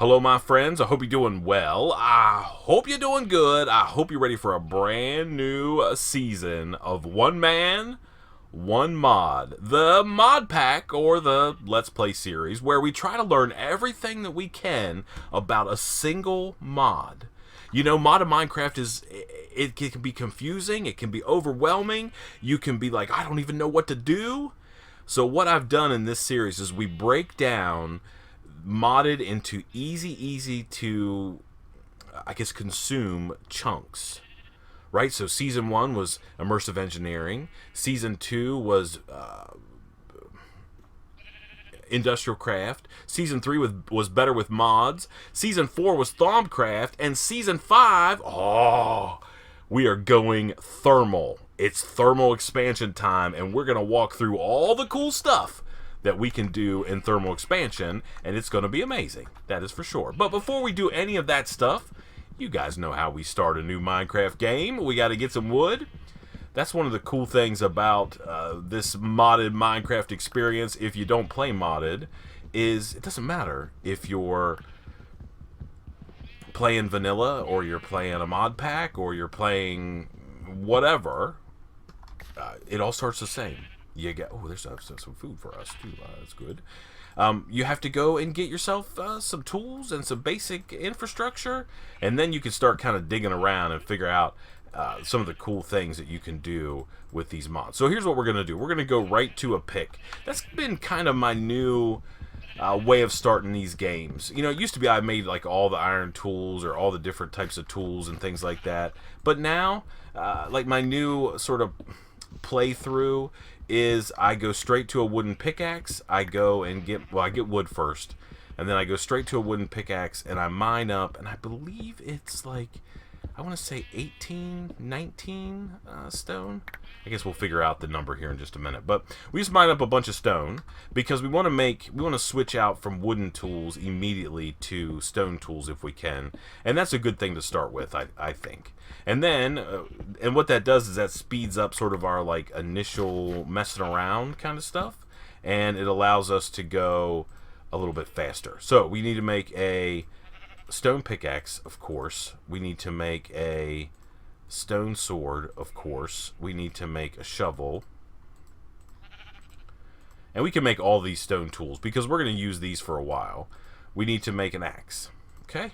Hello, my friends. I hope you're doing well. I hope you're doing good. I hope you're ready for a brand new season of One Man, One Mod. The Mod Pack, or the Let's Play series, where we try to learn everything that we can about a single mod. You know, modding Minecraft it can be confusing. It can be overwhelming. You can be like, I don't even know what to do. So what I've done in this series is we break down modded into easy to, I guess, consume chunks, right? So season 1 was immersive engineering. Season 2 was industrial craft. Season 3 was better with mods. Season 4 was Thaumcraft. And season 5, we are going thermal. It's thermal expansion time, and we're going to walk through all the cool stuff that we can do in thermal expansion, and it's going to be amazing. That is for sure. But before we do any of that stuff, you guys know how we start a new Minecraft game. We got to get some wood. That's one of the cool things about this modded Minecraft experience, if you don't play modded, is it doesn't matter if you're playing vanilla, or you're playing a mod pack, or you're playing whatever. It all starts the same. You get, there's some food for us too. That's good. You have to go and get yourself some tools and some basic infrastructure, and then you can start kind of digging around and figure out some of the cool things that you can do with these mods. So here's what we're going to do. We're going to go right to a pick. That's been kind of my new way of starting these games. You know, it used to be I made like all the iron tools or all the different types of tools and things like that. But now, like my new sort of playthrough is I go straight to a wooden pickaxe. I go and I get wood first, and then I go straight to a wooden pickaxe and I mine up, and I believe it's like, I want to say 18, 19 stone. I guess we'll figure out the number here in just a minute. But we just mine up a bunch of stone because we want to switch out from wooden tools immediately to stone tools if we can. And that's a good thing to start with, I think. And then, and what that does is that speeds up sort of our like initial messing around kind of stuff. And it allows us to go a little bit faster. So we need to make a stone pickaxe, of course. We need to make a stone sword, of course. We need to make a shovel. And we can make all these stone tools because we're going to use these for a while. We need to make an axe. Okay,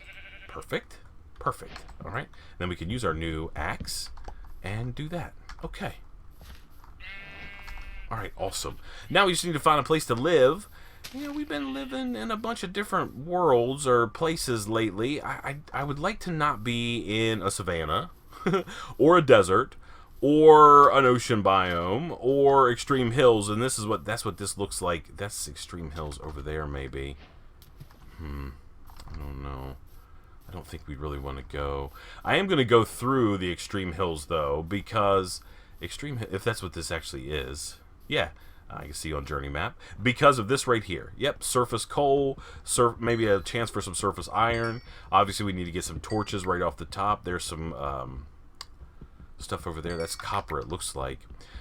perfect. Perfect. All right. Then we can use our new axe and do that. Okay. All right, awesome. Now we just need to find a place to live. You know, we've been living in a bunch of different worlds or places lately. I would like to not be in a savanna or a desert or an ocean biome or extreme hills, and that's what this looks like. That's extreme hills over there, maybe. I don't know. I don't think we really want to go. I am going to go through the extreme hills though, because if that's what this actually is. Yeah. I can see on journey map because of this right here. Yep, surface coal, maybe a chance for some surface iron. Obviously, we need to get some torches right off the top. There's some stuff over there. That's copper, it looks like.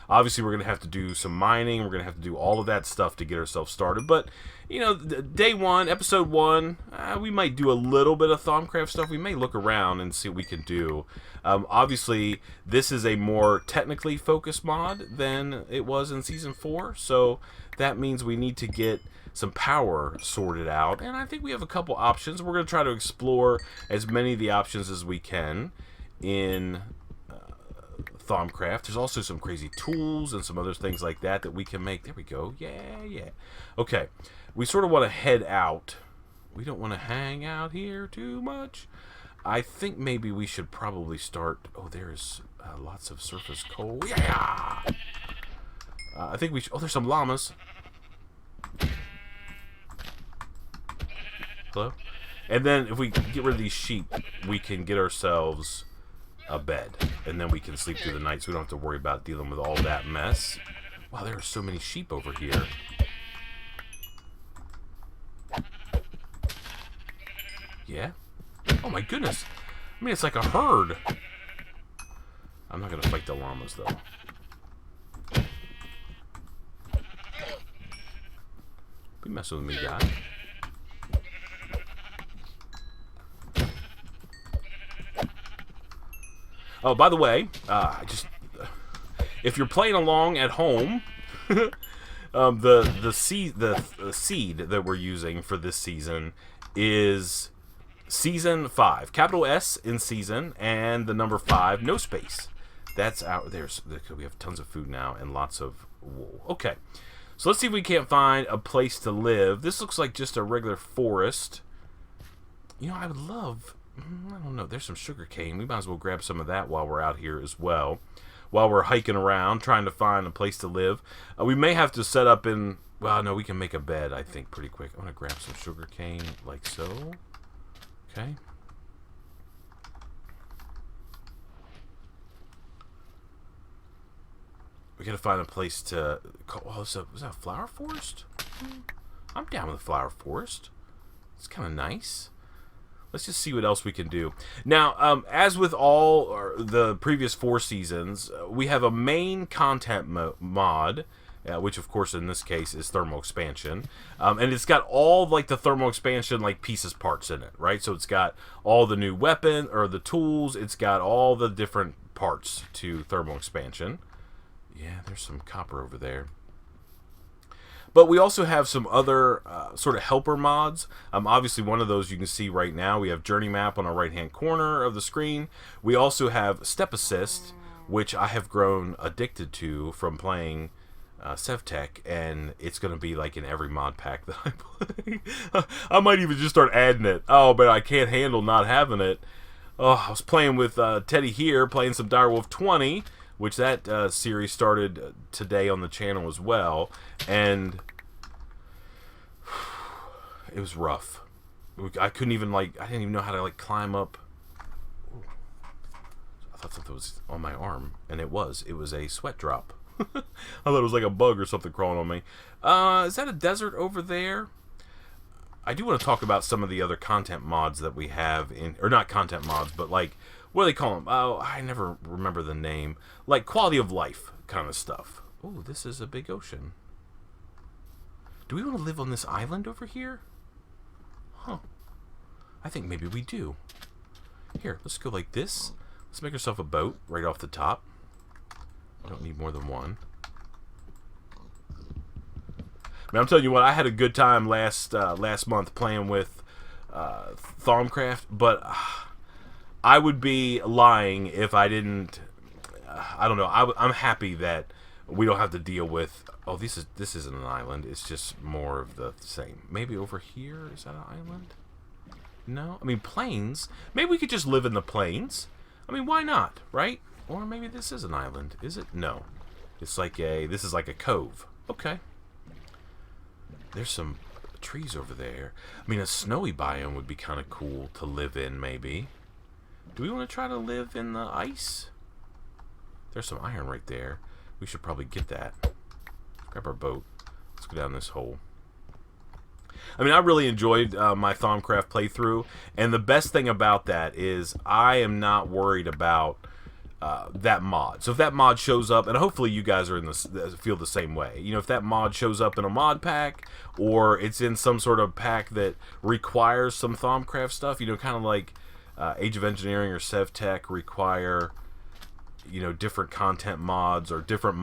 Obviously, we're going to have to do some mining. We're going to have to do all of that stuff to get ourselves started. But, you know, day 1, episode 1, we might do a little bit of Thaumcraft stuff. We may look around and see what we can do. Obviously, this is a more technically focused mod than it was in Season 4. So that means we need to get some power sorted out. And I think we have a couple options. We're going to try to explore as many of the options as we can in Thaumcraft. There's also some crazy tools and some other things like that we can make. There we go. Yeah. Okay. We sort of want to head out. We don't want to hang out here too much. I think maybe we should probably start... there's lots of surface coal. Yeah! I think we should... there's some llamas. Hello? And then if we get rid of these sheep, we can get ourselves a bed, and then we can sleep through the night, so we don't have to worry about dealing with all that mess. Wow, there are so many sheep over here. Yeah? Oh my goodness. I mean, it's like a herd. I'm not going to fight the llamas, though. Be messing with me, guy. Oh, by the way, if you're playing along at home, the seed that we're using for this season is season 5, capital S in season, and the number 5, no space. That's out. We have tons of food now and lots of wool. Okay, so let's see if we can't find a place to live. This looks like just a regular forest. You know, I would love. I don't know. There's some sugar cane. We might as well grab some of that while we're out here as well. While we're hiking around trying to find a place to live, we may have to set up in. Well, no, we can make a bed. I think pretty quick. I'm gonna grab some sugar cane like so. Okay. We gotta find a place to. Oh, is that a flower forest? I'm down with a flower forest. It's kind of nice. Let's just see what else we can do. Now, as with all the previous 4 seasons, we have a main content mod, which of course in this case is thermal expansion, and it's got all like the thermal expansion like pieces parts in it, right? So it's got all the new weapon or the tools. It's got all the different parts to thermal expansion. Yeah, there's some copper over there. But we also have some other sort of helper mods. Obviously, one of those you can see right now. We have Journey Map on our right-hand corner of the screen. We also have Step Assist, which I have grown addicted to from playing SevTech, and it's going to be like in every mod pack that I play. I might even just start adding it. Oh, but I can't handle not having it. Oh, I was playing with Teddy here, playing some Direwolf 20, which that series started today on the channel as well, and it was rough. I couldn't even I didn't even know how to climb up. Ooh. I thought something was on my arm, and it was a sweat drop. I thought it was like a bug or something crawling on me. Is that a desert over there? I do want to talk about some of the other content mods that we have or not content mods, but what do they call them? Oh, I never remember the name. Like quality of life kind of stuff. Oh, this is a big ocean. Do we want to live on this island over here? Huh. I think maybe we do. Here, let's go like this. Let's make ourselves a boat right off the top. I don't need more than one. I mean, I'm telling you what, I had a good time last month playing with Thaumcraft, but I would be lying if I didn't. I don't know. I'm happy that we don't have to deal with. Oh, this isn't an island. It's just more of the same. Maybe over here is that an island? No, I mean plains. Maybe we could just live in the plains. I mean, why not, right? Or maybe this is an island. Is it? No, it's this is like a cove. Okay. There's some trees over there. I mean, a snowy biome would be kind of cool to live in, maybe. Do we want to try to live in the ice? There's some iron right there. We should probably get that. Grab our boat. Let's go down this hole. I mean, I really enjoyed my Thaumcraft playthrough, and the best thing about that is I am not worried about that mod. So if that mod shows up, and hopefully you guys are feel the same way. You know, if that mod shows up in a mod pack, or it's in some sort of pack that requires some Thaumcraft stuff, you know, kind of like Age of Engineering or SevTech require, you know, different content mods or different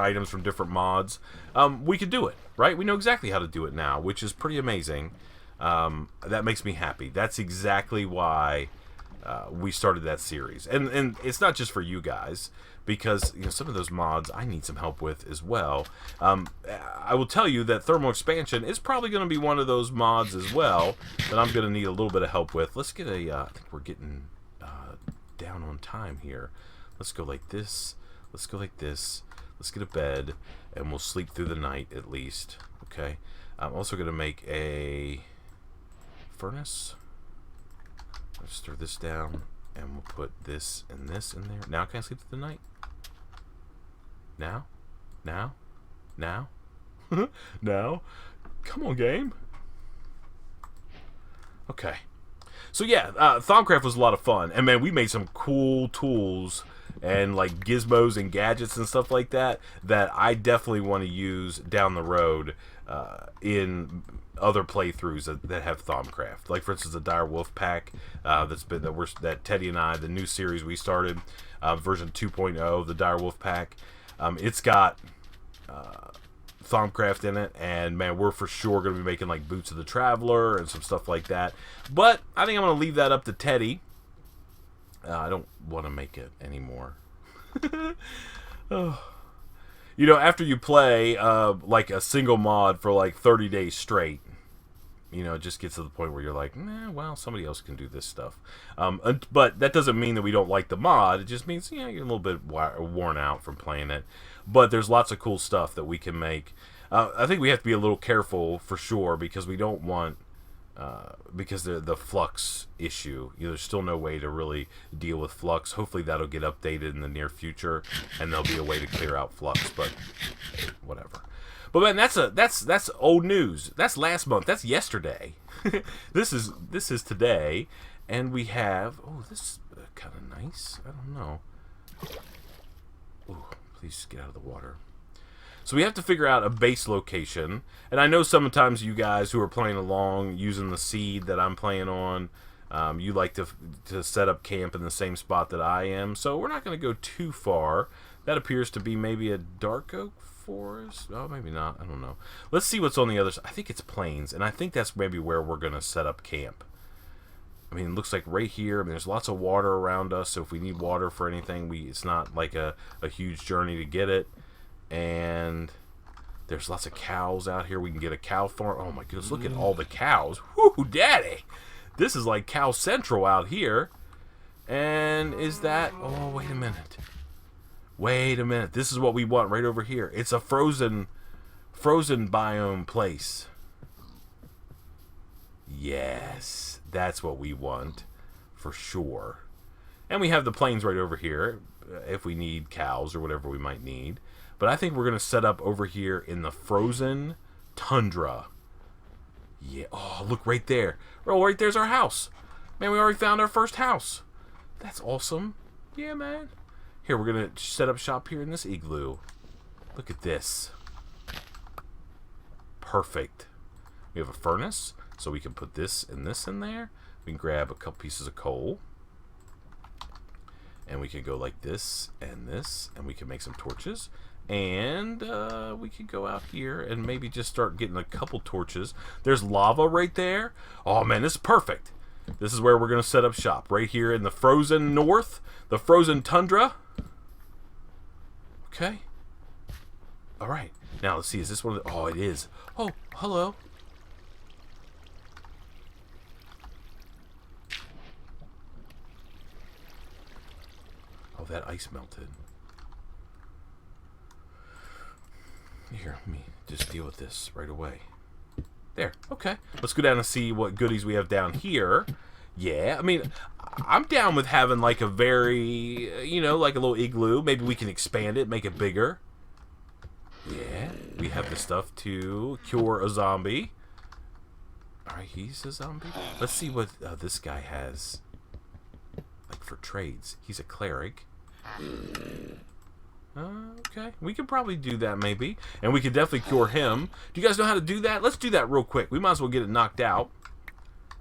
items from different mods, we could do it, right? We know exactly how to do it now, which is pretty amazing. That makes me happy. That's exactly why we started that series, and it's not just for you guys, because you know some of those mods I need some help with as well. I will tell you that thermal expansion is probably going to be one of those mods as well that I'm going to need a little bit of help with. Let's get I think we're getting down on time here. Let's go like this. Let's go like this. Let's get a bed, and we'll sleep through the night at least. Okay. I'm also going to make a furnace. Let's stir this down, and we'll put this and this in there. Now can I sleep through the night? Now? Now? Now? Now? Come on, game. Okay. So yeah, Thaumcraft was a lot of fun, and man, we made some cool tools and like gizmos and gadgets and stuff like that that I definitely want to use down the road in other playthroughs that have Thaumcraft. Like for instance, the Dire Wolf pack that Teddy and I, the new series we started, version 2.0, the Dire Wolf pack. It's got Thaumcraft in it, and man, we're for sure going to be making like Boots of the Traveler and some stuff like that. But I think I'm going to leave that up to Teddy. I don't want to make it anymore. Oh. You know, after you play like a single mod for like 30 days straight, you know, it just gets to the point where you're like, nah, well, somebody else can do this stuff. But that doesn't mean that we don't like the mod. It just means, you know, you're a little bit worn out from playing it. But there's lots of cool stuff that we can make. I think we have to be a little careful for sure, because we don't want, because the flux issue, you know, there's still no way to really deal with flux. Hopefully that'll get updated in the near future, and there'll be a way to clear out flux. But whatever. But man, that's old news. That's last month. That's yesterday. This is today, and we have, oh, this is kind of nice. I don't know. Oh, please get out of the water. So we have to figure out a base location, and I know sometimes you guys who are playing along using the seed that I'm playing on, you like to set up camp in the same spot that I am. So we're not going to go too far. That appears to be maybe a dark oak forest. Oh, maybe not. I don't know. Let's see what's on the other side. I think it's plains, and I think that's maybe where we're going to set up camp. I mean, it looks like right here, I mean, there's lots of water around us, so if we need water for anything, it's not like a huge journey to get it. And there's lots of cows out here. We can get a cow farm. Oh my goodness, look at all the cows. Whoo, daddy! This is like Cow Central out here. And is that... Oh, wait a minute. Wait a minute. This is what we want right over here. It's a frozen biome place. Yes, that's what we want for sure. And we have the plains right over here if we need cows or whatever we might need. But I think we're going to set up over here in the frozen tundra. Yeah. Oh, look right there. Oh, right there's our house. Man, we already found our first house. That's awesome. Yeah, man. Here, we're going to set up shop here in this igloo. Look at this. Perfect. We have a furnace, so we can put this and this in there. We can grab a couple pieces of coal. And we can go like this, and we can make some torches. And we could go out here and maybe just start getting a couple torches. There's lava right there. Oh, man, this is perfect. This is where we're going to set up shop. Right here in the frozen north. The frozen tundra. Okay. All right. Now, let's see. Is this one of the... Oh, it is. Oh, hello. Oh, that ice melted. Here, let me just deal with this right away. There. Okay. Let's go down and see what goodies we have down here. Yeah, I mean, I'm down with having like a very, you know, like a little igloo. Maybe we can expand it, make it bigger. Yeah, we have the stuff to cure a zombie. Alright, he's a zombie. Let's see what this guy has. Like for trades. He's a cleric. Okay, we could probably do that maybe. And we could definitely cure him. Do you guys know how to do that? Let's do that real quick. We might as well get it knocked out.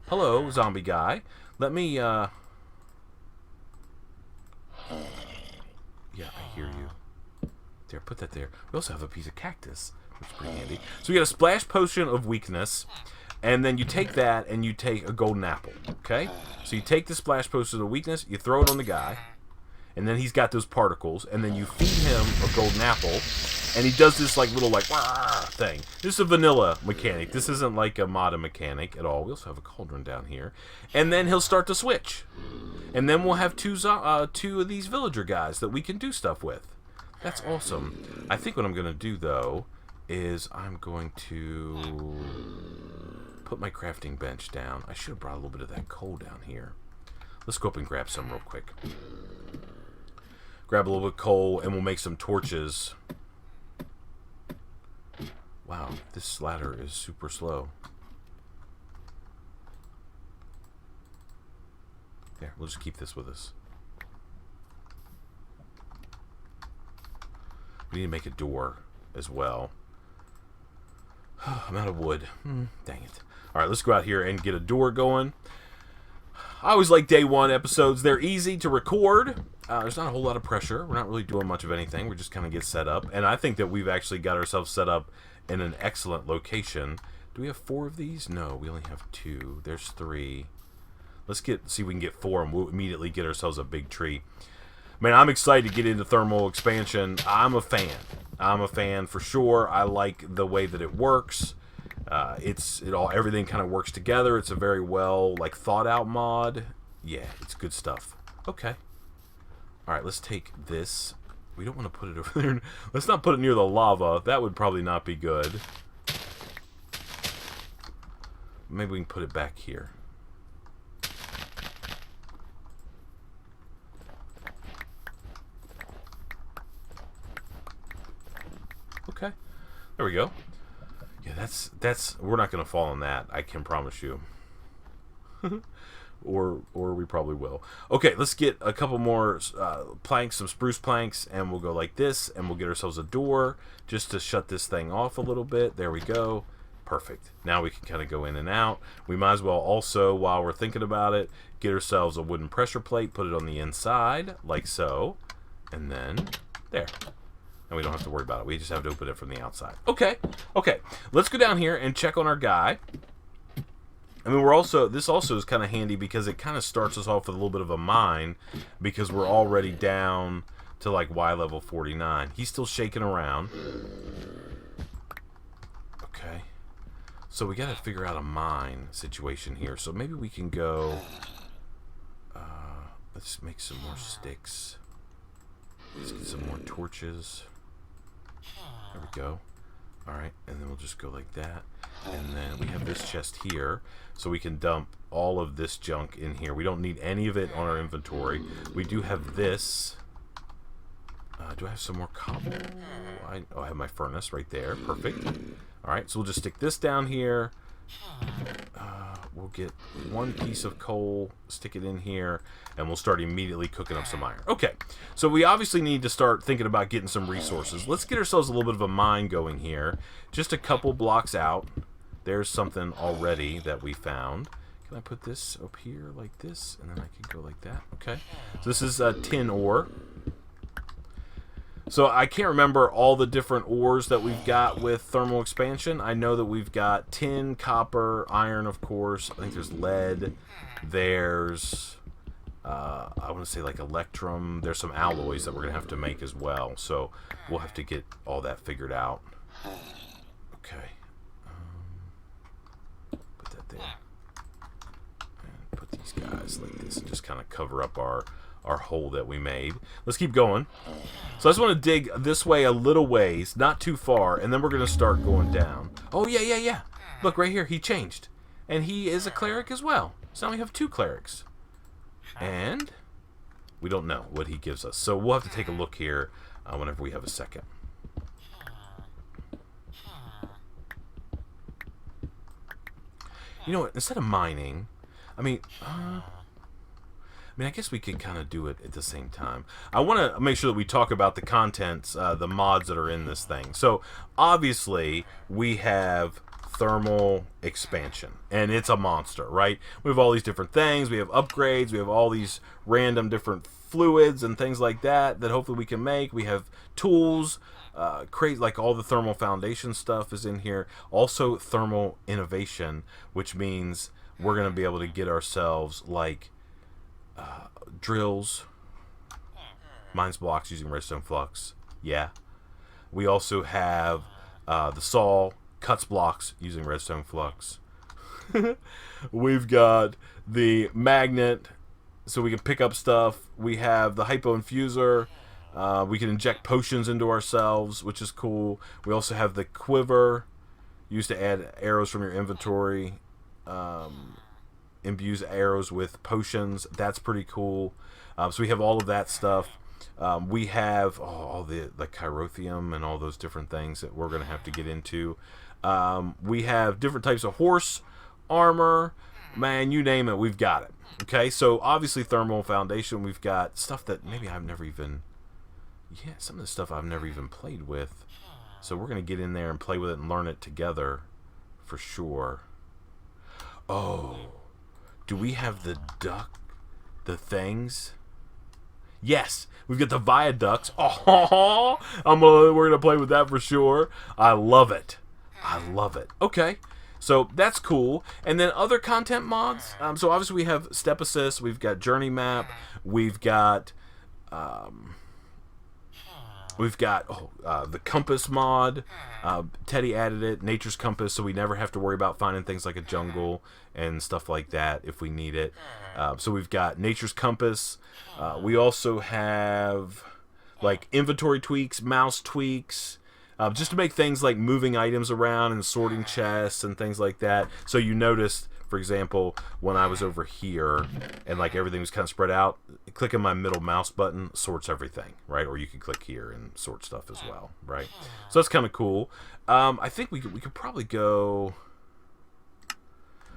Hello, zombie guy. Let me, Yeah, I hear you. There, put that there. We also have a piece of cactus, which is pretty handy. So we got a splash potion of weakness. And then you take that and you take a golden apple. Okay? So you take the splash potion of weakness, you throw it on the guy. And then he's got those particles, and then you feed him a golden apple, and he does this like little like thing. This is a vanilla mechanic. This isn't like a modded mechanic at all. We also have a cauldron down here, and then he'll start to switch, and then we'll have two of these villager guys that we can do stuff with. That's awesome. I think what I'm gonna do though is I'm going to put my crafting bench down. I should have brought a little bit of that coal down here. Let's go up and grab some real quick. Grab a little bit of coal, and we'll make some torches. Wow, this ladder is super slow. There, we'll just keep this with us. We need to make a door as well. I'm out of wood. Dang it. Alright, let's go out here and get a door going. I always like day one episodes. They're easy to record. There's not a whole lot of pressure. We're not really doing much of anything. We just kind of get set up. And I think that we've actually got ourselves set up in an excellent location. Do we have 4 of these? No, we only have 2. There's 3. Let's see if we can get 4, and we'll immediately get ourselves a big tree. Man, I'm excited to get into thermal expansion. I'm a fan. I'm a fan for sure. I like the way that it works. Everything kind of works together. It's a very well thought out mod. Yeah, it's good stuff. Okay. All right, let's take this. We don't want to put it over there. Let's not put it near the lava. That would probably not be good. Maybe we can put it back here. Okay, there we go. Yeah, that's we're not gonna fall on that. I can promise you. or we probably will. Okay, let's get a couple more planks, some spruce planks, and we'll go like this, and we'll get ourselves a door just to shut this thing off a little bit. There we go. Perfect. Now we can kind of go in and out. We might as well also, while we're thinking about it, get ourselves a wooden pressure plate, put it on the inside like so, and then there. And we don't have to worry about it. We just have to open it from the outside. Okay. Okay. Let's go down here and check on our guy. I mean, this also is kind of handy because it kind of starts us off with a little bit of a mine because we're already down to Y level 49. He's still shaking around. Okay. So we got to figure out a mine situation here. So maybe we can go... let's make some more sticks. Let's get some more torches. There we go. Alright, and then we'll just go like that. And then we have this chest here, so we can dump all of this junk in here. We don't need any of it on our inventory. We do have this. Do I have some more cobble? I have my furnace right there. Perfect. Alright, so we'll just stick this down here. We'll get 1 piece of coal, stick it in here, and we'll start immediately cooking up some iron. Okay, so we obviously need to start thinking about getting some resources. Let's get ourselves a little bit of a mine going here. Just a couple blocks out. There's something already that we found. Can I put this up here like this? And then I can go like that. Okay, so this is tin ore. So I can't remember all the different ores that we've got with thermal expansion. I know that we've got tin, copper, iron, of course. I think there's lead. There's, I want to say electrum. There's some alloys that we're going to have to make as well. So we'll have to get all that figured out. Okay. Put that there. And put these guys like this and just kind of cover up our hole that we made. Let's keep going. So I just want to dig this way a little ways, not too far, and then we're going to start going down. Oh, yeah. Look, right here, he changed. And he is a cleric as well. So now we have 2 clerics. And we don't know what he gives us. So we'll have to take a look here whenever we have a second. You know what? Instead of mining, I guess we could kind of do it at the same time. I want to make sure that we talk about the contents, the mods that are in this thing. So, obviously, we have thermal expansion, and it's a monster, right? We have all these different things. We have upgrades. We have all these random different fluids and things like that hopefully we can make. We have tools, create all the thermal foundation stuff is in here. Also, thermal innovation, which means we're going to be able to get ourselves drills, mines blocks using redstone flux. Yeah. We also have the saw, cuts blocks using redstone flux. We've got the magnet, so we can pick up stuff. We have the hypo infuser. We can inject potions into ourselves, which is cool. We also have the quiver, used to add arrows from your inventory. Imbues arrows with potions. That's pretty cool. So we have all of that stuff. We have all the chirothium and all those different things that we're going to have to get into. We have different types of horse armor. man, you name it, we've got it. Okay, so obviously thermal foundation, we've got stuff that maybe I've never even, some of the stuff I've never even played with. So we're going to get in there and play with it and learn it together for sure. Oh, do we have the things? Yes, we've got the viaducts. Oh, we're going to play with that for sure. I love it. I love it. Okay. So that's cool. And then other content mods. So obviously we have Step Assist. We've got Journey Map. We've got the Compass mod. Teddy added it. Nature's Compass, so we never have to worry about finding things like a jungle and stuff like that if we need it. So we've got Nature's Compass. We also have like inventory tweaks, mouse tweaks. Just to make things like moving items around and sorting chests and things like that. So you noticed, for example, when I was over here and like everything was kind of spread out, clicking my middle mouse button sorts everything, right? Or you can click here and sort stuff as well, right? So that's kind of cool. I think we could probably go.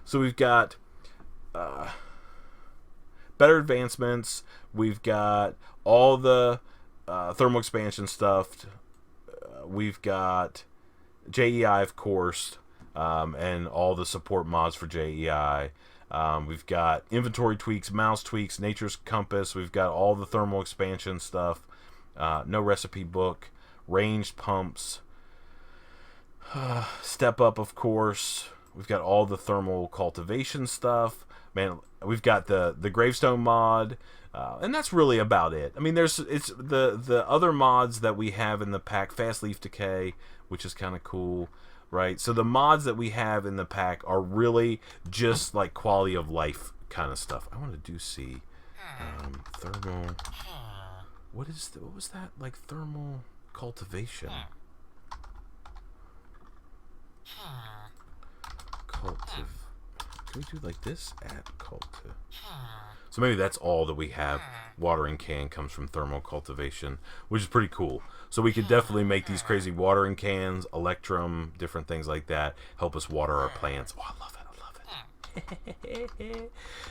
So we've got better advancements. We've got all the thermal expansion stuff. We've got JEI, of course, and all the support mods for JEI. We've got inventory tweaks, mouse tweaks, Nature's Compass. We've got all the thermal expansion stuff. No recipe book, ranged pumps, step up, of course. We've got all the thermal cultivation stuff. Man, we've got the gravestone mod. And that's really about it. I mean, it's the other mods that we have in the pack, fast leaf decay, which is kind of cool, right? So the mods that we have in the pack are really just like quality of life kind of stuff. I want to see thermal. What was that? Like thermal cultivation. Can we do like this? Add cultiv. So maybe that's all that we have. Watering can comes from thermal cultivation, which is pretty cool. So we could definitely make these crazy watering cans, electrum, different things like that, help us water our plants. Oh, I love it.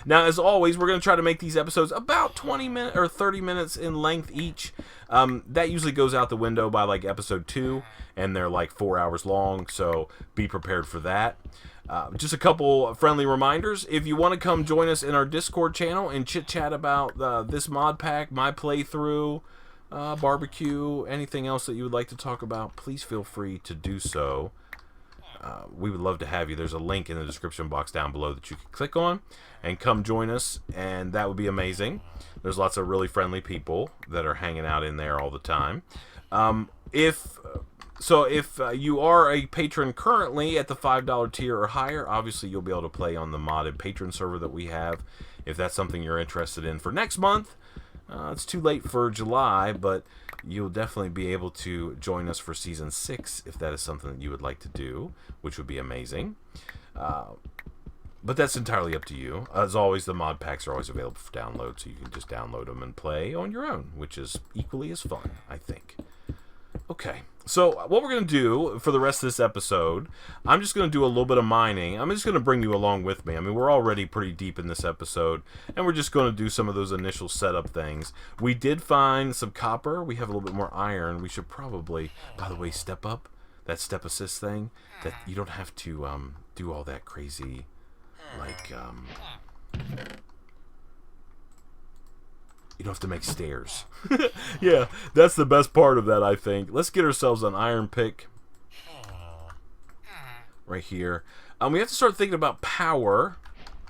Now, as always, we're going to try to make these episodes about 20 minutes or 30 minutes in length each. That usually goes out the window by like episode 2, and they're like 4 hours long, so be prepared for that. Just a couple friendly reminders. If you want to come join us in our Discord channel and chit-chat about this mod pack, my playthrough, barbecue, anything else that you would like to talk about, please feel free to do so. We would love to have you. There's a link in the description box down below that you can click on and come join us, and that would be amazing. There's lots of really friendly people that are hanging out in there all the time. If you are a patron currently at the $5 tier or higher, obviously you'll be able to play on the modded patron server that we have. If that's something you're interested in for next month, it's too late for July, but you'll definitely be able to join us for Season 6 if that is something that you would like to do, which would be amazing. But that's entirely up to you. As always, the mod packs are always available for download, so you can just download them and play on your own, which is equally as fun, I think. Okay, so what we're going to do for the rest of this episode, I'm just going to do a little bit of mining. I'm just going to bring you along with me. I mean, we're already pretty deep in this episode, and we're just going to do some of those initial setup things. We did find some copper. We have a little bit more iron. We should probably, by the way, step up that step assist thing, that you don't have to do all that crazy, like, you don't have to make stairs. Yeah, that's the best part of that, I think. Let's get ourselves an iron pick. Right here. We have to start thinking about power.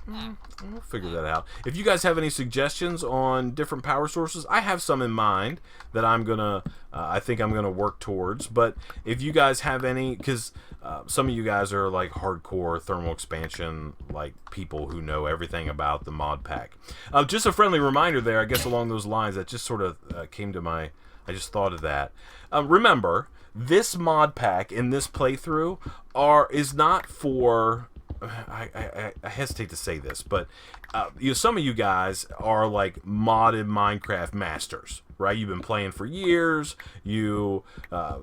We'll figure that out. If you guys have any suggestions on different power sources, I have some in mind that I think I'm gonna work towards. But if you guys have any, because some of you guys are like hardcore thermal expansion, like people who know everything about the mod pack. Just a friendly reminder there, I guess along those lines, that just sort of came to my. I just thought of that. Remember, this mod pack in this playthrough is not for. I hesitate to say this, but some of you guys are like modded Minecraft masters, right? You've been playing for years. You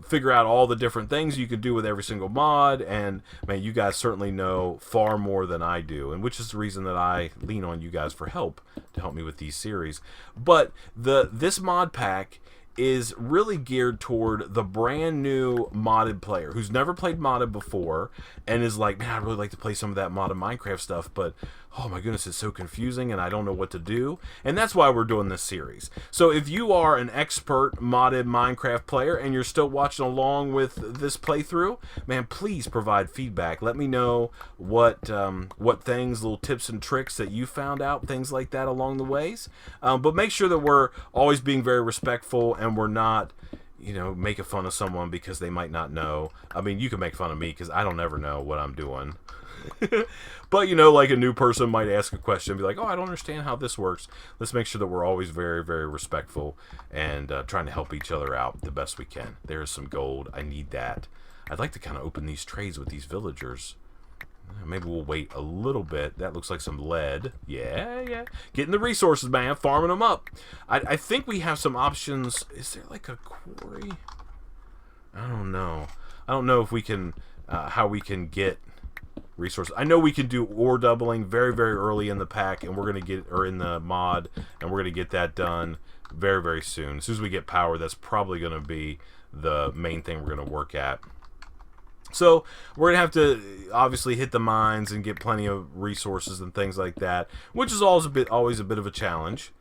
figure out all the different things you could do with every single mod, and man, you guys certainly know far more than I do, and which is the reason that I lean on you guys for help to help me with these series. But this mod pack is really geared toward the brand new modded player who's never played modded before and is like, man, I'd really like to play some of that modded Minecraft stuff, but oh my goodness, it's so confusing and I don't know what to do. And that's why we're doing this series. So if you are an expert modded Minecraft player and you're still watching along with this playthrough, man, please provide feedback. Let me know what things, little tips and tricks that you found out, things like that along the ways. But make sure that we're always being very respectful and we're not, you know, making fun of someone because they might not know. I mean, you can make fun of me because I don't ever know what I'm doing. But, you know, like a new person might ask a question and be like, oh, I don't understand how this works. Let's make sure that we're always very, very respectful and trying to help each other out the best we can. There's some gold. I need that. I'd like to kind of open these trades with these villagers. Maybe we'll wait a little bit. That looks like some lead. Yeah. Getting the resources, man. Farming them up. I think we have some options. Is there like a quarry? I don't know. I don't know if we can, how we can get resources. I know we can do ore doubling very, very early in the pack, and we're going to get, or in the mod, and we're going to get that done very, very soon. As soon as we get power, that's probably going to be the main thing we're going to work at. So we're going to have to obviously hit the mines and get plenty of resources and things like that, which is always a bit of a challenge,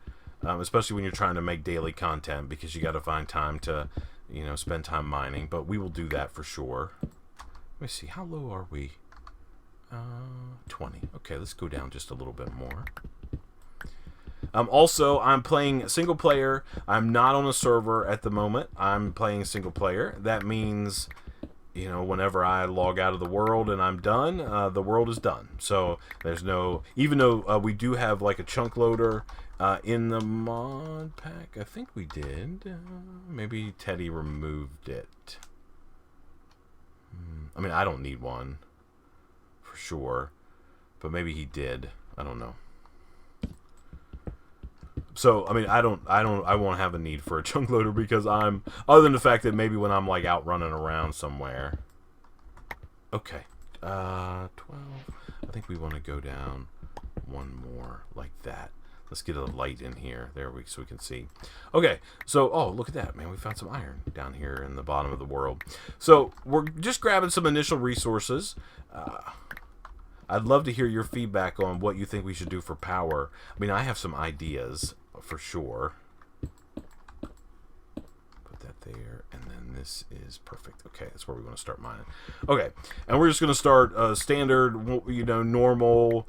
especially when you're trying to make daily content, because you got to find time to, you know, spend time mining. But we will do that for sure. Let me see, how low are we? 20. Okay, let's go down just a little bit more. Also, I'm playing single player. I'm not on a server at the moment. I'm playing single player. That means, you know, whenever I log out of the world and I'm done, the world is done. So there's no, even though we do have like a chunk loader in the mod pack. I think we did. Maybe Teddy removed it. I mean, I don't need one for sure, but maybe he did. I don't know. So, I mean, I won't have a need for a chunk loader because other than the fact that maybe when I'm like out running around somewhere. Okay. 12. I think we want to go down one more like that. Let's get a light in here. So we can see. Okay. So, oh, look at that, man. We found some iron down here in the bottom of the world. So, we're just grabbing some initial resources. I'd love to hear your feedback on what you think we should do for power. I mean, I have some ideas for sure. Put that there, and then this is perfect. Okay, that's where we want to start mining. Okay, and we're just going to start standard, you know, normal,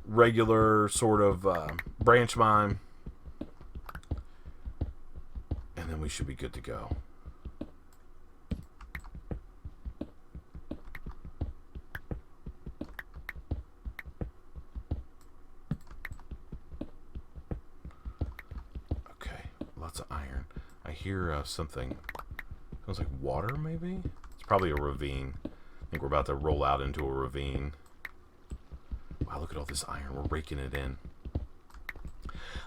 regular sort of branch mine, and then we should be good to go. Lots of iron. I hear something. Sounds like water, maybe? It's probably a ravine. I think we're about to roll out into a ravine. Wow, look at all this iron. We're raking it in.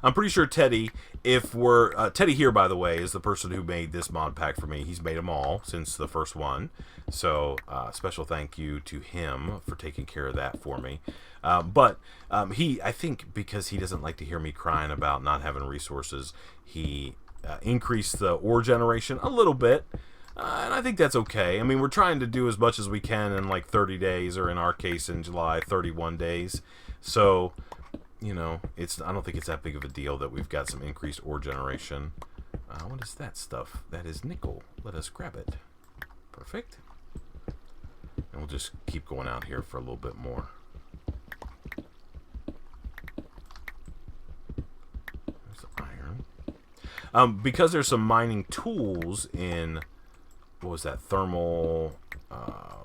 I'm pretty sure Teddy, Teddy here, by the way, is the person who made this mod pack for me. He's made them all since the first one. So, special thank you to him for taking care of that for me. But I think because he doesn't like to hear me crying about not having resources, he increased the ore generation a little bit. And I think that's okay. I mean, we're trying to do as much as we can in like 30 days, or in our case in July, 31 days. So, you know, I don't think it's that big of a deal that we've got some increased ore generation. What is that stuff? That is nickel. Let us grab it. Perfect. And we'll just keep going out here for a little bit more. There's iron. Because there's some mining tools in, what was that, thermal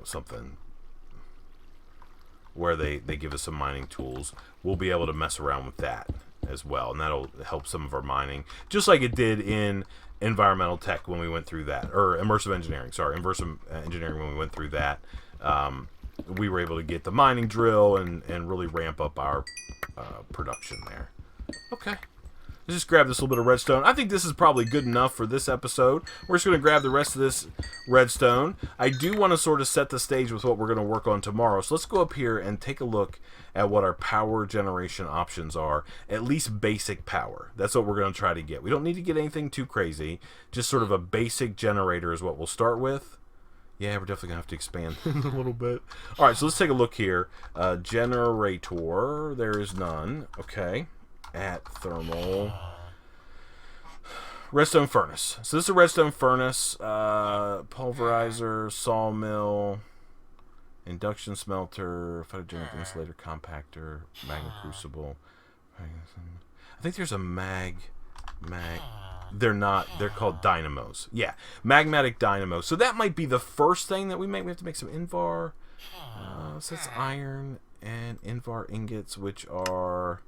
something, where they give us some mining tools, we'll be able to mess around with that as well, and that'll help some of our mining, just like it did in environmental tech when we went through that, or immersive engineering, when we went through that. We were able to get the mining drill and really ramp up our production there. Okay, Let's just grab this little bit of redstone. I think this is probably good enough for this episode. We're just going to grab the rest of this redstone. I do want to sort of set the stage with what we're going to work on tomorrow. So let's go up here and take a look at what our power generation options are. At least basic power. That's what we're going to try to get. We don't need to get anything too crazy. Just sort of a basic generator is what we'll start with. Yeah, we're definitely going to have to expand a little bit. All right, so let's take a look here. Generator, there is none. Okay, at thermal. Redstone furnace. So this is a redstone furnace. Pulverizer, sawmill, induction smelter, photogenic insulator, compactor, magma crucible. I think there's a mag. They're not. They're called dynamos. Yeah, magmatic dynamos. So that might be the first thing that we make. We have to make some Invar. So that's iron and Invar ingots, which are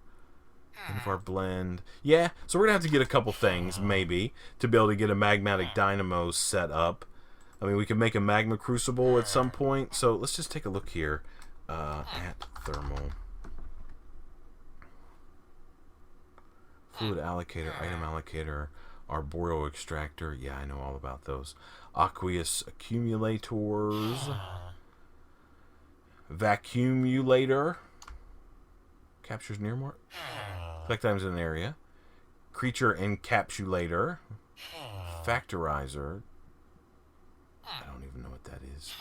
Invar blend. Yeah, so we're going to have to get a couple things, maybe, to be able to get a magmatic dynamo set up. I mean, we can make a magma crucible at some point. So let's just take a look here at thermal. Fluid allocator, item allocator, arboreal extractor. Yeah, I know all about those. Aqueous accumulators. Vacuumulator. Captures near more. Collect items in an area. Creature encapsulator. Factorizer. I don't even know what that is.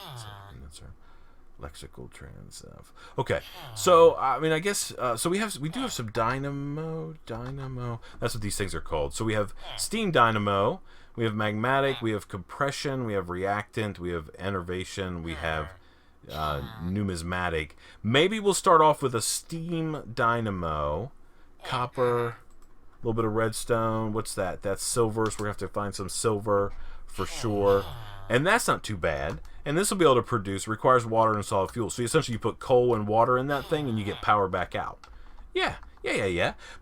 Lexical trans stuff. Okay, so I mean, I guess so. We do have some dynamo. That's what these things are called. So we have steam dynamo. We have magmatic. We have compression. We have reactant. We have enervation. We have numismatic. Maybe we'll start off with a steam dynamo. Copper. A little bit of redstone. What's that? That's silver. So we're gonna have to find some silver for sure. And that's not too bad. And this will be able to produce, requires water and solid fuel. So essentially you put coal and water in that thing and you get power back out. Yeah.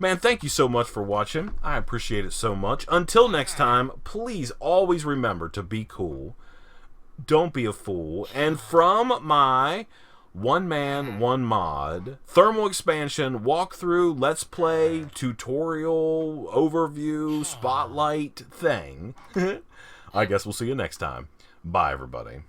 Man, thank you so much for watching. I appreciate it so much. Until next time, please always remember to be cool. Don't be a fool. And from my one man, one mod, thermal expansion, walkthrough, let's play, tutorial, overview, spotlight thing, I guess we'll see you next time. Bye, everybody.